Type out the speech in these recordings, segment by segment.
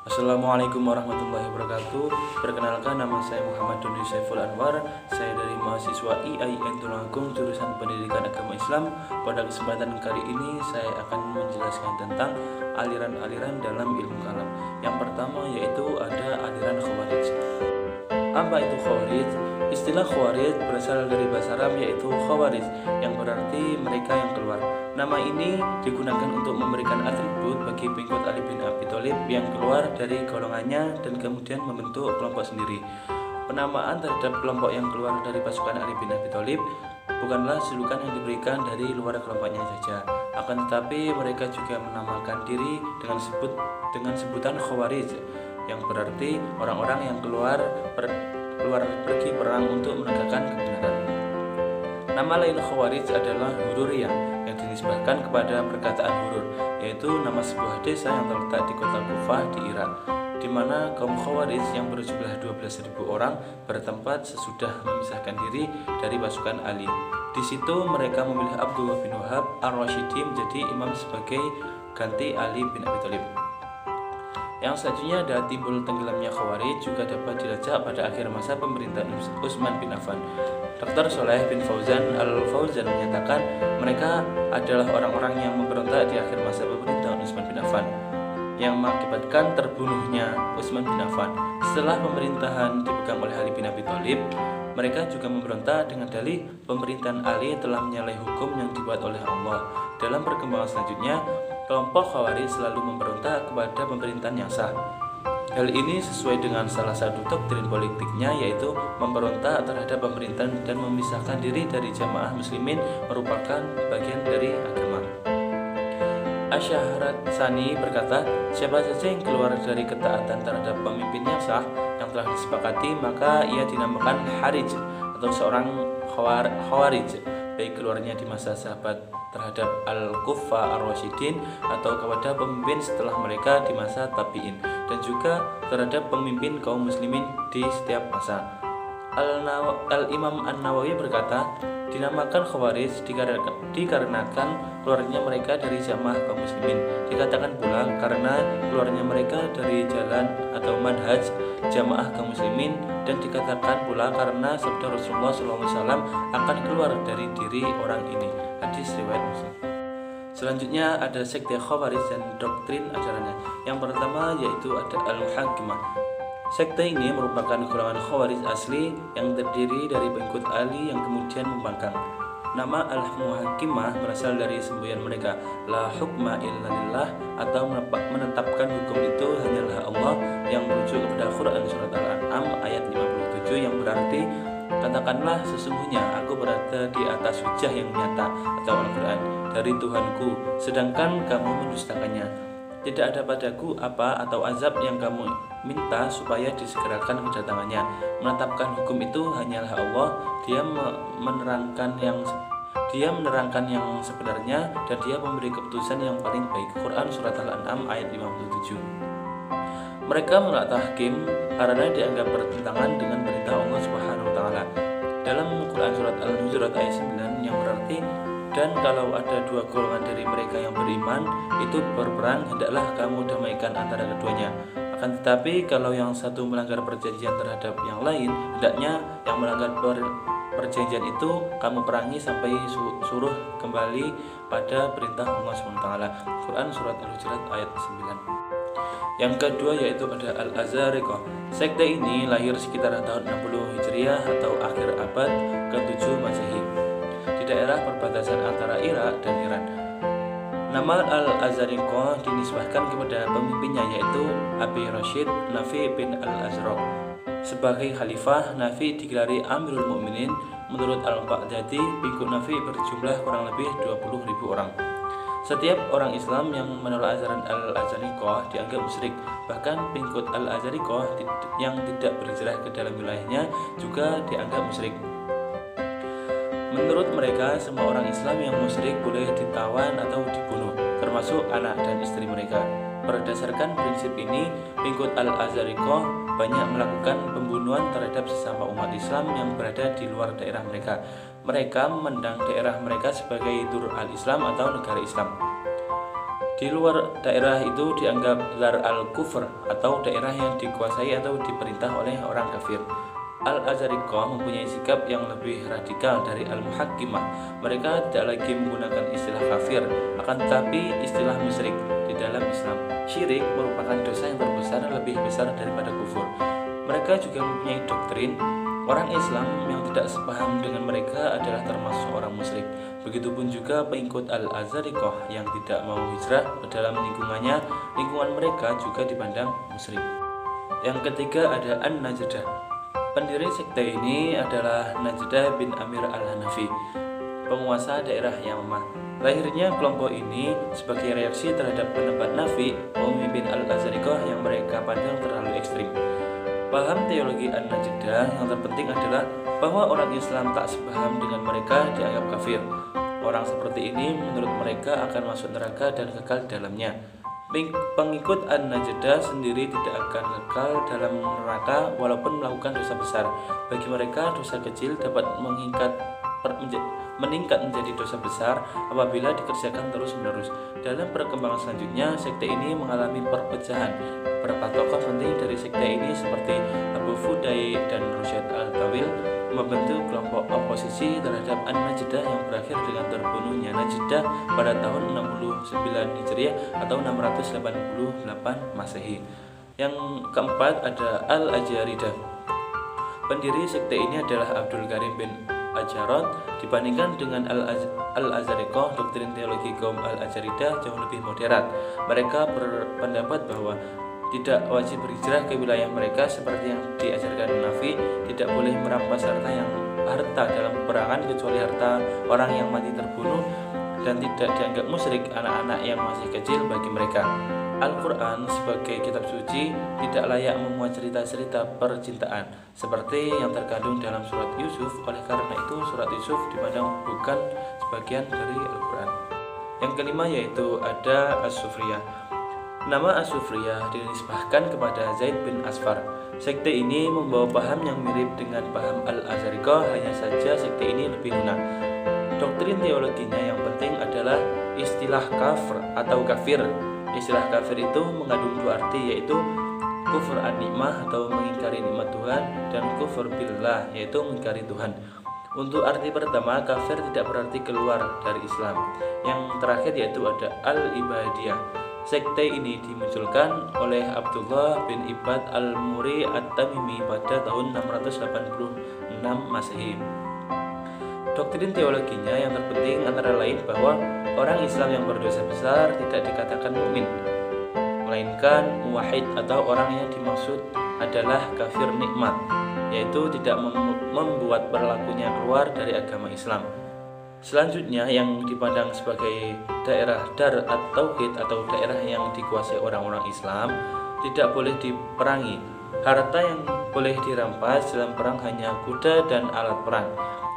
Assalamualaikum warahmatullahi wabarakatuh. Perkenalkan, nama saya Muhammad Doni Saiful Anwar. Saya dari mahasiswa IAIN Tulungagung jurusan Pendidikan Agama Islam. Pada kesempatan kali ini saya akan menjelaskan tentang aliran-aliran dalam ilmu kalam. Yang pertama yaitu ada aliran Khawarij. Apa itu Khawarij? Istilah Khawarij berasal dari bahasa Arab yaitu Khawarij, yang berarti mereka yang keluar. Nama ini digunakan untuk memberikan atribut bagi pengikut Ali bin Abi Thalib yang keluar dari golongannya dan kemudian membentuk kelompok sendiri. Penamaan terhadap kelompok yang keluar dari pasukan Ali bin Abi Thalib bukanlah julukan yang diberikan dari luar kelompoknya saja. Akan tetapi mereka juga menamakan diri dengan sebutan Khawarij, yang berarti orang-orang yang keluar pergi perang untuk menegakkan kebenaran. Nama lain Khawarij adalah Hururiyah, yang dinisbahkan kepada perkataan Hurur, yaitu nama sebuah desa yang terletak di kota Kufah di Irak, di mana kaum Khawarij yang berjumlah 12.000 orang bertempat sesudah memisahkan diri dari pasukan Ali. Di situ mereka memilih Abdullah bin Wahab Ar-Rasyidi menjadi imam sebagai ganti Ali bin Abi Thalib. Yang selanjutnya ada timbul tenggelamnya Khawarij juga dapat dilacak pada akhir masa pemerintahan Utsman bin Affan. Dr. Shaleh bin Fauzan Al-Fauzan menyatakan mereka adalah orang-orang yang memberontak di akhir masa pemerintahan Utsman bin Affan, yang mengakibatkan terbunuhnya Utsman bin Affan. Setelah pemerintahan dipegang oleh Ali bin Abi Thalib, mereka juga memberontak dengan dalih pemerintahan Ali telah menyalahi hukum yang dibuat oleh Allah. Dalam perkembangan selanjutnya, kelompok Khawarij selalu memberontak kepada pemerintahan yang sah. Hal ini sesuai dengan salah satu doktrin politiknya, yaitu memberontak terhadap pemerintahan dan memisahkan diri dari jamaah muslimin merupakan bagian dari agama. Asy'arat Sani berkata, siapa saja yang keluar dari ketaatan terhadap pemimpin yang sah yang telah disepakati, maka ia dinamakan Harij atau seorang Khawarij, baik keluarnya di masa sahabat terhadap Al-Kuffar Ar-Rasyidin atau kepada pemimpin setelah mereka di masa tabi'in, dan juga terhadap pemimpin kaum muslimin di setiap masa. Al-Imam An-Nawawi berkata, dinamakan Khawarij dikarenakan keluarnya mereka dari jamaah kaum muslimin. Dikatakan pula karena keluarnya mereka dari jalan atau manhaj jamaah kaum muslimin, dan dikatakan pula karena sabda Rasulullah SAW akan keluar dari diri orang ini. Hadis riwayat Muslim. Selanjutnya ada sekte Khawarij dan doktrin ajarannya. Yang pertama yaitu ada Al-Muhakkimah. Sekte ini merupakan golongan Khawarij asli yang terdiri dari pengikut Ali yang kemudian membangkang. Nama Al-Muhakkimah berasal dari semboyan mereka, la hukma illa lillah, atau menetapkan hukum itu hanyalah Allah, yang merujuk kepada Quran surat Al-An'am ayat 57 yang berarti, katakanlah sesungguhnya aku berada di atas hujah yang nyata atau Al-Quran dari Tuhanku, sedangkan kamu mendustakannya. Tidak ada padaku apa atau azab yang kamu minta supaya disegerakan kedatangannya. Menetapkan hukum itu hanyalah Allah. Dia menerangkan yang sebenarnya, dan dia memberi keputusan yang paling baik. Quran surat Al-An'am ayat 57. Mereka menolak tahkim karena dianggap bertentangan dengan perintah Allah Subhanahu wa taala. Dalam Quran surat Al-Hujurat ayat 9 yang berarti, dan kalau ada dua golongan dari mereka yang beriman itu berperang, hendaklah kamu damaikan antara keduanya. Akan tetapi kalau yang satu melanggar perjanjian terhadap yang lain, hendaknya yang melanggar perjanjian itu kamu perangi sampai suruh kembali pada perintah Allah SWT. Quran surat Al-Hujurat ayat 9. Yang kedua yaitu ada Al-Azariqah. Sekte ini lahir sekitar tahun 60 Hijriah atau akhir abad ke-7 Masehi di daerah perbatasan antara Irak dan Iran. Nama Al-Azariqah dinisbahkan kepada pemimpinnya yaitu Abi Rashid Nafi bin Al-Azraq. Sebagai khalifah, Nafi digelari Amirul Mukminin. Menurut Al-Baghdadi, pengikut Nafi berjumlah kurang lebih 20.000 orang. Setiap orang Islam yang menolak ajaran Al-Azariqah dianggap musyrik. Bahkan pengikut Al-Azariqah yang tidak berhijrah ke dalam wilayahnya juga dianggap musyrik. Menurut mereka, semua orang Islam yang musyrik boleh ditawan atau dibunuh, termasuk anak dan istri mereka. Berdasarkan prinsip ini, pengikut Al-Azariqah banyak melakukan pembunuhan terhadap sesama umat Islam yang berada di luar daerah mereka. Mereka memandang daerah mereka sebagai Darul Islam atau negara Islam. Di luar daerah itu dianggap dar al-kufr atau daerah yang dikuasai atau diperintah oleh orang kafir. Al-Azariqah mempunyai sikap yang lebih radikal dari Al-Muhakkimah. Mereka tidak lagi menggunakan istilah kafir, akan tetapi istilah musyrik di dalam Islam. Syirik merupakan dosa yang terbesar, lebih besar daripada kufur. Mereka juga mempunyai doktrin orang Islam yang tidak sepaham dengan mereka adalah termasuk orang musyrik. Begitupun juga pengikut Al-Azariqah yang tidak mau hijrah ke dalam lingkungan mereka juga dipandang musyrik. Yang ketiga ada An-Najdah. Pendiri sekte ini adalah Najdah bin Amir al-Hanafi, penguasa daerah Yamamah. Lahirnya kelompok ini sebagai reaksi terhadap pendapat Nafi, pemimpin Al-Azariqah yang mereka pandang terlalu ekstrim. Paham teologi An-Najdah yang terpenting adalah bahwa orang Islam tak sepaham dengan mereka dianggap kafir. Orang seperti ini menurut mereka akan masuk neraka dan kekal di dalamnya. Pengikut An-Najdah sendiri tidak akan kekal dalam neraka walaupun melakukan dosa besar. Bagi mereka dosa kecil dapat meningkat menjadi dosa besar apabila dikerjakan terus-menerus. Dalam perkembangan selanjutnya, sekte ini mengalami perpecahan. Beberapa tokoh penting dari sekte ini seperti Abu Fudai dan Rusyad al-Tawil membentuk kelompok oposisi terhadap An-Najdah yang berakhir dengan terbunuhnya Najdah pada tahun 69 Hijriah atau 688 Masehi. Yang keempat ada Al-Ajaridah. Pendiri sekte ini adalah Abdul Karim bin Ajarot. Dibandingkan dengan Al-Azariqah, doktrin teologi kaum Al-Ajaridah jauh lebih moderat. Mereka berpendapat bahwa tidak wajib berhijrah ke wilayah mereka seperti yang diajarkan Nafi, tidak boleh merampas harta dalam peperangan kecuali harta orang yang mati terbunuh, dan tidak dianggap musyrik anak-anak yang masih kecil bagi mereka. Al-Quran sebagai kitab suci tidak layak memuat cerita-cerita percintaan seperti yang terkandung dalam surat Yusuf. Oleh karena itu surat Yusuf dipandang bukan sebagian dari Al-Quran. Yang kelima yaitu ada As-Sufriyah. Nama As-Sufriyah dinisbahkan kepada Zaid bin Asfar. Sekte ini membawa paham yang mirip dengan paham Al-Azariqah, hanya saja sekte ini lebih lunak. Doktrin teologinya yang penting adalah istilah kafir atau kafir. Istilah kafir itu mengandung dua arti, yaitu kufur an-nikmah atau mengingkari nikmat Tuhan, dan kufur billah yaitu mengingkari Tuhan. Untuk arti pertama, kafir tidak berarti keluar dari Islam. Yang terakhir yaitu ada al-ibadiyah. Sekte ini dimunculkan oleh Abdullah bin Ibad al-Muri at-Tamimi pada tahun 686 Masehi. Doktrin teologinya yang terpenting antara lain bahwa orang Islam yang berdosa besar tidak dikatakan mukmin, melainkan muwahhid atau orang yang dimaksud adalah kafir nikmat, yaitu tidak membuat berlakunya keluar dari agama Islam. Selanjutnya yang dipandang sebagai daerah Dar at-Tauhid atau daerah yang dikuasai orang-orang Islam tidak boleh diperangi. Harta yang boleh dirampas dalam perang hanya kuda dan alat perang.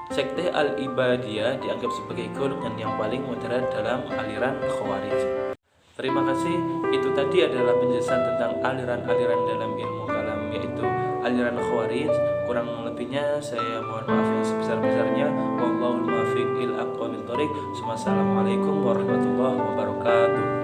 Sekte Al-Ibadiyah dianggap sebagai golongan yang paling modern dalam aliran Khawarij. Terima kasih. Itu tadi adalah penjelasan tentang aliran-aliran dalam ilmu kalam, yaitu aliran Khawarij. Kurang lebihnya saya mohon maaf yang sebesar-besarnya. Wallahul muwaffiq ila aqwamit thoriq. Wassalamualaikum warahmatullahi wabarakatuh.